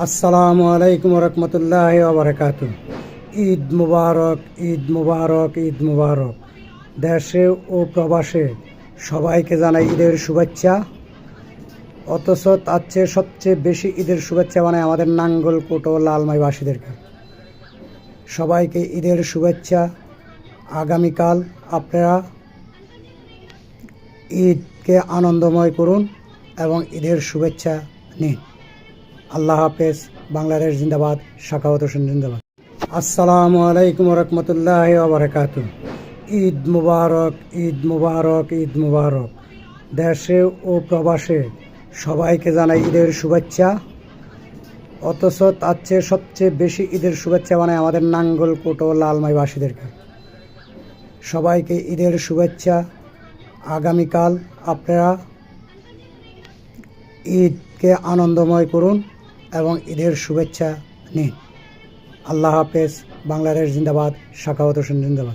আসসালামু আলাইকুম রহমতুল্লাহি ওয়া বারাকাতুহু। ঈদ মুবারক, ঈদ মুবারক, ঈদ মুবারক। দেশে ও প্রবাসে সবাইকে জানাই ঈদের শুভেচ্ছা। অথচ তার চেয়ে সবচেয়ে বেশি ঈদের শুভেচ্ছা মানে আমাদের নাঙ্গলকোট ও লালমাইবাসীদেরকে। সবাইকে ঈদের শুভেচ্ছা। আগামীকাল আপনারা ঈদকে আনন্দময় করুন এবং ঈদের শুভেচ্ছা নিন। আল্লাহ হাফেজ। বাংলাদেশ জিন্দাবাদ। সাখাওয়াত হোসেন জিন্দাবাদ। আসসালামু আলাইকুম রহমতুল্লাহি ওয়া বারাকাতুহু। ঈদ মুবারক, ঈদ মুবারক, ঈদ মুবারক। দেশে ও প্রবাসে সবাইকে জানাই ঈদের শুভেচ্ছা। অথচ তার চেয়ে সবচেয়ে বেশি ঈদের শুভেচ্ছা মানে আমাদের নাঙ্গলকোট ও লালমাইবাসীদেরকে। সবাইকে ঈদের শুভেচ্ছা। আগামীকাল আপনারা ঈদকে আনন্দময় করুন এবং ঈদের শুভেচ্ছা নিন। আল্লাহ হাফেজ। বাংলাদেশ জিন্দাবাদ। সাখাওয়াত হোসেন জিন্দাবাদ।